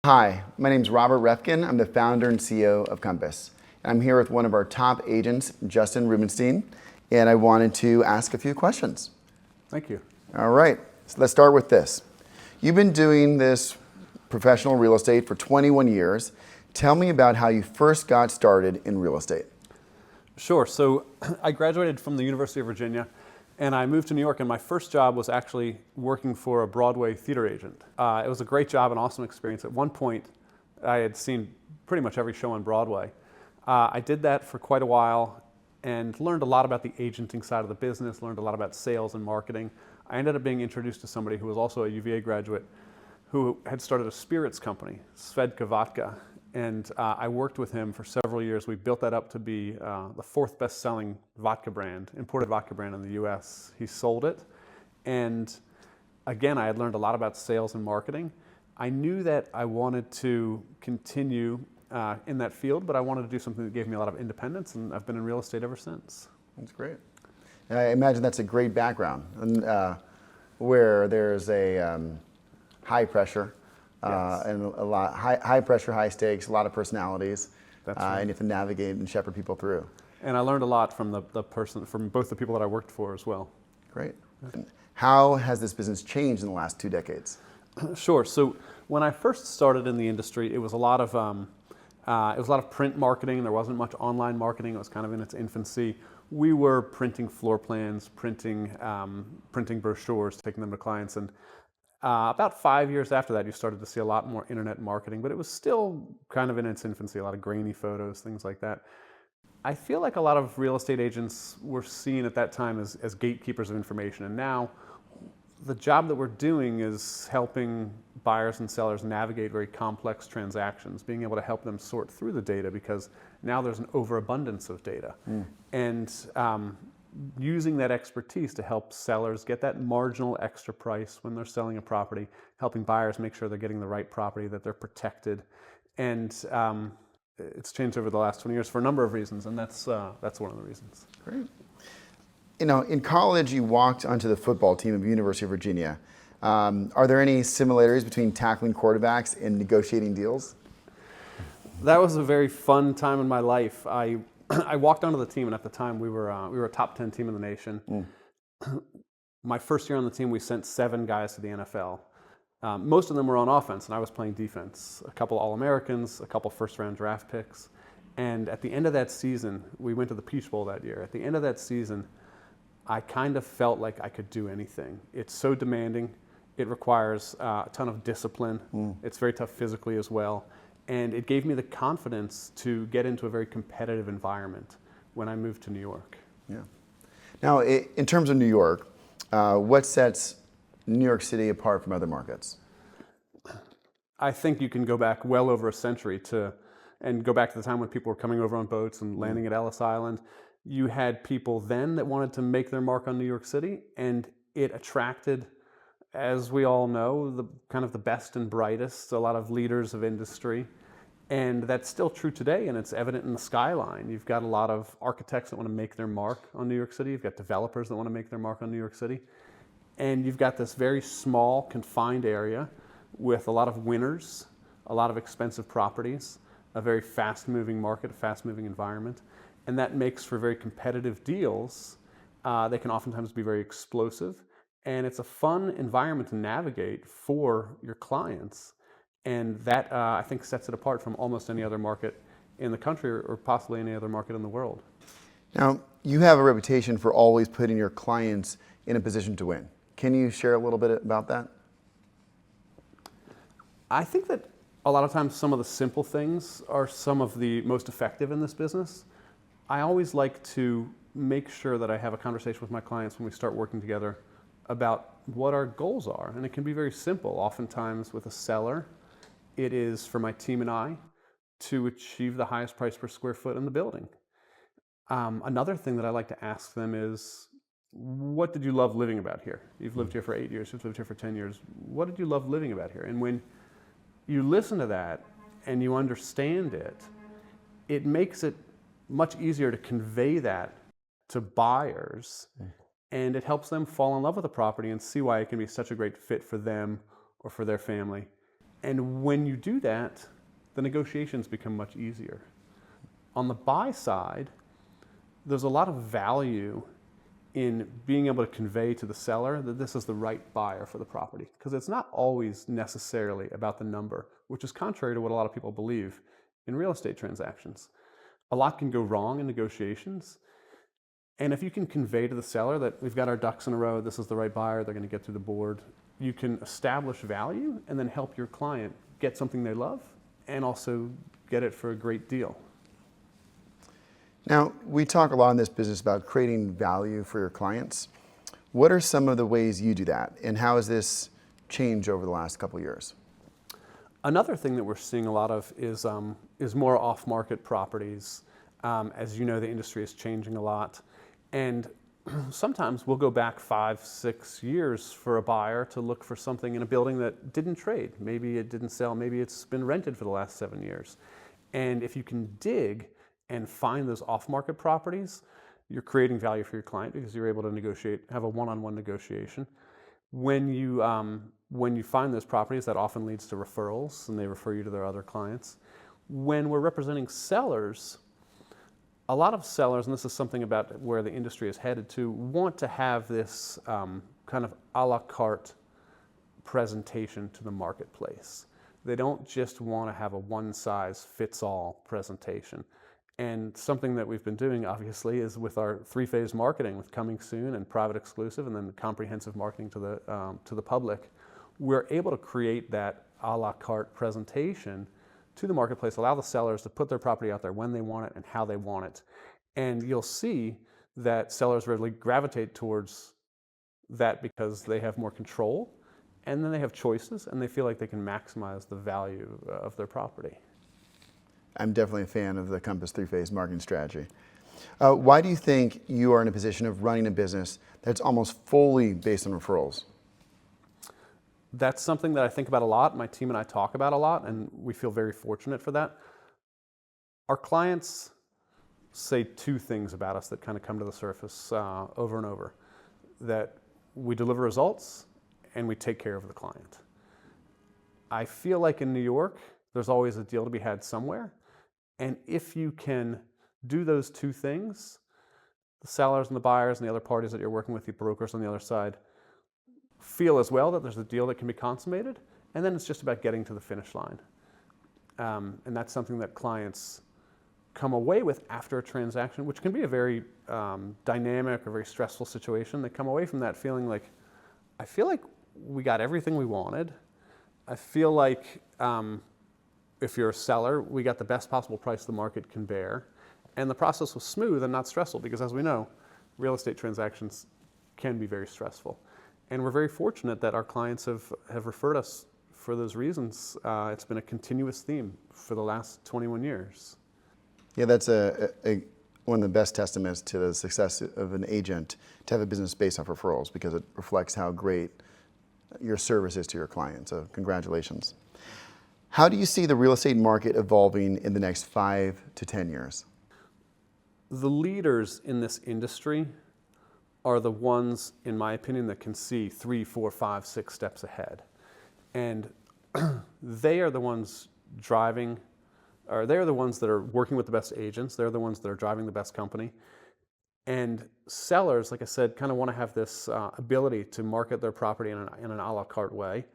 Hi, my name is Robert Reffkin. I'm the founder and CEO of Compass. I'm here with one of our top agents, Justin Rubinstein, and I wanted to ask a few questions. Thank you. All right, so let's start with this. You've been doing this professional real estate for 21 years. Tell me about how you first got started in real estate. Sure. So I graduated from the University of Virginia, and I moved to New York, and my first job was actually working for a Broadway theater agent. It was a great job, an awesome experience. At one point, I had seen pretty much every show on Broadway. I did that for quite a while and learned a lot about the agenting side of the business, learned a lot about sales and marketing. I ended up being introduced to somebody who was also a UVA graduate who had started a spirits company, Svedka Vodka. And I worked with him for several years. We built that up to be the fourth best-selling vodka brand, imported vodka brand in the US. He sold it. And again, I had learned a lot about sales and marketing. I knew that I wanted to continue in that field, but I wanted to do something that gave me a lot of independence, and I've been in real estate ever since. That's great. And I imagine that's a great background, and, where there's a high pressure, Yes. and a lot high pressure, high stakes, a lot of personalities, That's right. and you have to navigate and shepherd people through. And I learned a lot from from both the people that I worked for as well. Great. How has this business changed in the last 2 decades? Sure. So when I first started in the industry, it was a lot of print marketing. There wasn't much online marketing. It was kind of in its infancy. We were printing floor plans, printing brochures, taking them to clients, and about 5 years after that, you started to see a lot more internet marketing, but it was still kind of in its infancy, a lot of grainy photos, things like that. I feel like a lot of real estate agents were seen at that time as gatekeepers of information, and now the job that we're doing is helping buyers and sellers navigate very complex transactions, being able to help them sort through the data because now there's an overabundance of data. And using that expertise to help sellers get that marginal extra price when they're selling a property, helping buyers make sure they're getting the right property, that they're protected. And it's changed over the last 20 years for a number of reasons, and that's one of the reasons. Great. You know, in college, you walked onto the football team of University of Virginia. Are there any similarities between tackling quarterbacks and negotiating deals? That was a very fun time in my life. I walked onto the team, and at the time we were a top 10 team in the nation. My first year on the team, we sent 7 guys to the NFL. Most of them were on offense, and I was playing defense. A couple All-Americans, a couple first-round draft picks. And at the end of that season, we went to the Peach Bowl that year. At the end of that season, I kind of felt like I could do anything. It's so demanding. It requires a ton of discipline. It's very tough physically as well. And it gave me the confidence to get into a very competitive environment when I moved to New York. Yeah. Now, in terms of New York, what sets New York City apart from other markets? I think you can go back well over a century and go back to the time when people were coming over on boats and landing at Ellis Island. You had people then that wanted to make their mark on New York City, and it attracted, as we all know, the kind of the best and brightest, a lot of leaders of industry. And that's still true today, and it's evident in the skyline. You've got a lot of architects that want to make their mark on New York City. You've got developers that want to make their mark on New York City. And you've got this very small, confined area with a lot of winners, a lot of expensive properties, a very fast-moving market, a fast-moving environment. And that makes for very competitive deals. They can oftentimes be very explosive. And it's a fun environment to navigate for your clients. And that, I think, sets it apart from almost any other market in the country or possibly any other market in the world. Now, you have a reputation for always putting your clients in a position to win. Can you share a little bit about that? I think that a lot of times some of the simple things are some of the most effective in this business. I always like to make sure that I have a conversation with my clients when we start working together about what our goals are. And it can be very simple. Oftentimes with a seller, it is for my team and I to achieve the highest price per square foot in the building. Another thing that I like to ask them is, what did you love living about here? You've lived here for 8 years, you've lived here for 10 years. What did you love living about here? And when you listen to that and you understand it, it makes it much easier to convey that to buyers, and it helps them fall in love with the property and see why it can be such a great fit for them or for their family. And when you do that, the negotiations become much easier. On the buy side, there's a lot of value in being able to convey to the seller that this is the right buyer for the property. Because it's not always necessarily about the number, which is contrary to what a lot of people believe in real estate transactions. A lot can go wrong in negotiations. And if you can convey to the seller that we've got our ducks in a row, this is the right buyer, they're going to get through the board, you can establish value and then help your client get something they love and also get it for a great deal. Now, we talk a lot in this business about creating value for your clients. What are some of the ways you do that, and how has this changed over the last couple of years? Another thing that we're seeing a lot of is more off-market properties. As you know, the industry is changing a lot, and sometimes we'll go back 5-6 years for a buyer to look for something in a building that didn't trade. Maybe it didn't sell, maybe it's been rented for the last 7 years. And if you can dig and find those off-market properties, you're creating value for your client because you're able to negotiate, have a one-on-one negotiation. When you find those properties, that often leads to referrals, and they refer you to their other clients. When we're representing sellers, a lot of sellers, and this is something about where the industry is headed to, want to have this kind of a la carte presentation to the marketplace. They don't just want to have a one-size-fits-all presentation. And something that we've been doing, obviously, is with our 3-phase marketing, with Coming Soon and Private Exclusive, and then comprehensive marketing to the public. We're able to create that a la carte presentation to the marketplace, allow the sellers to put their property out there when they want it and how they want it. And you'll see that sellers really gravitate towards that because they have more control, and then they have choices, and they feel like they can maximize the value of their property. I'm definitely a fan of the Compass 3-phase marketing strategy. Why do you think you are in a position of running a business that's almost fully based on referrals? That's something that I think about a lot. My team and I talk about a lot, and we feel very fortunate for that. Our clients say 2 things about us that kind of come to the surface over and over: that we deliver results and we take care of the client. I feel like in New York, there's always a deal to be had somewhere. And if you can do those 2 things, the sellers and the buyers and the other parties that you're working with, the brokers on the other side, feel as well that there's a deal that can be consummated, and then it's just about getting to the finish line. And that's something that clients come away with after a transaction, which can be a very dynamic or very stressful situation. They come away from that feeling like, I feel like we got everything we wanted. I feel like if you're a seller, we got the best possible price the market can bear. And the process was smooth and not stressful because, as we know, real estate transactions can be very stressful. And we're very fortunate that our clients have referred us for those reasons. It's been a continuous theme for the last 21 years. Yeah, that's one of the best testaments to the success of an agent, to have a business based off referrals, because it reflects how great your service is to your client. So congratulations. How do you see the real estate market evolving in the next 5 to 10 years? The leaders in this industry are the ones, in my opinion, that can see 3, 4, 5, 6 steps ahead. And they are the ones driving, or they are the ones that are working with the best agents. They're the ones that are driving the best company. And sellers, like I said, kind of want to have this ability to market their property in an a la carte way.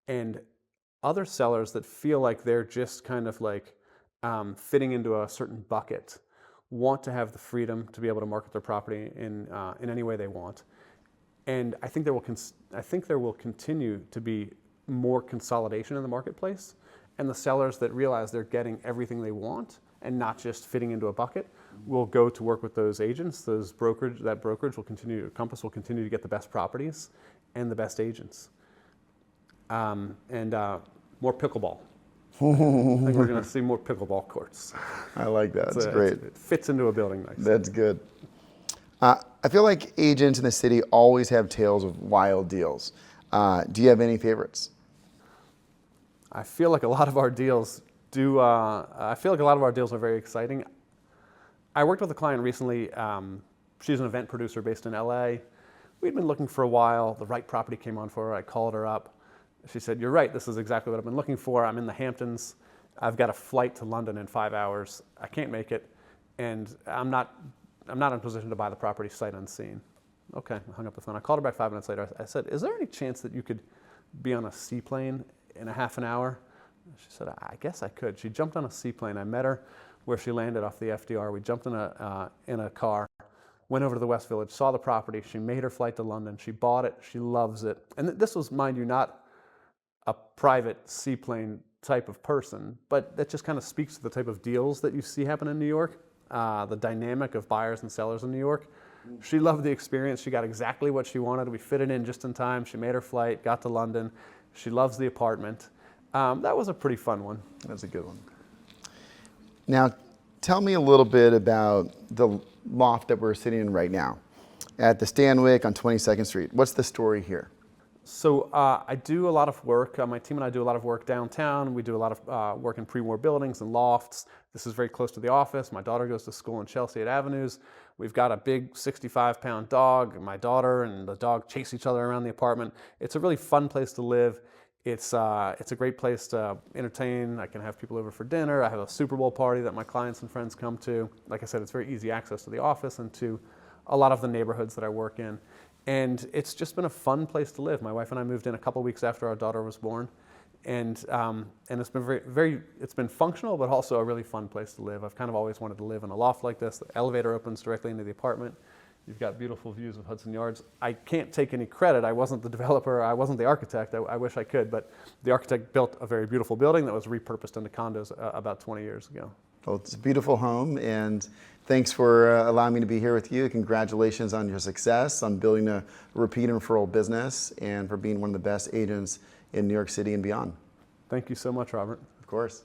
And other sellers that feel like they're just kind of like fitting into a certain bucket want to have the freedom to be able to market their property in any way they want. And I think there will continue to be more consolidation in the marketplace. And the sellers that realize they're getting everything they want and not just fitting into a bucket will go to work with those agents. That brokerage will continue, Compass will continue to get the best properties and the best agents. More pickleball. I think we're going to see more pickleball courts. I like that. That's great. It fits into a building nicely. That's good. I feel like agents in the city always have tales of wild deals. Do you have any favorites? I feel like a lot of our deals are very exciting. I worked with a client recently. She's an event producer based in LA. We'd been looking for a while. The right property came on for her. I called her up. She said, "You're right, this is exactly what I've been looking for. I'm in the Hamptons. I've got a flight to London in 5 hours. I can't make it, and I'm not in a position to buy the property sight unseen." Okay, I hung up the phone. I called her back 5 minutes later. I said, "Is there any chance that you could be on a seaplane in a half an hour?" She said, "I guess I could." She jumped on a seaplane. I met her where she landed off the FDR. We jumped in a car, went over to the West Village, saw the property. She made her flight to London. She bought it. She loves it. And this was, mind you, not a private seaplane type of person, but that just kind of speaks to the type of deals that you see happen in New York, the dynamic of buyers and sellers in New York. She loved the experience. She got exactly what she wanted. We fit it in just in time. She made her flight, got to London. She loves the apartment. That was a pretty fun one. That's a good one. Now, tell me a little bit about the loft that we're sitting in right now at the Stanwick on 22nd Street. What's the story here? So I do a lot of work. My team and I do a lot of work downtown. We do a lot of work in pre-war buildings and lofts. This is very close to the office. My daughter goes to school in Chelsea at Avenues. We've got a big 65-pound dog. My daughter and the dog chase each other around the apartment. It's a really fun place to live. It's a great place to entertain. I can have people over for dinner. I have a Super Bowl party that my clients and friends come to. Like I said, it's very easy access to the office and to a lot of the neighborhoods that I work in. And it's just been a fun place to live. My wife and I moved in a couple weeks after our daughter was born. And it's been it's been functional, but also a really fun place to live. I've kind of always wanted to live in a loft like this. The elevator opens directly into the apartment. You've got beautiful views of Hudson Yards. I can't take any credit. I wasn't the developer. I wasn't the architect. I wish I could, but the architect built a very beautiful building that was repurposed into condos about 20 years ago. Well, it's a beautiful home, and thanks for allowing me to be here with you. Congratulations on your success, on building a repeat and referral business, and for being one of the best agents in New York City and beyond. Thank you so much, Robert. Of course.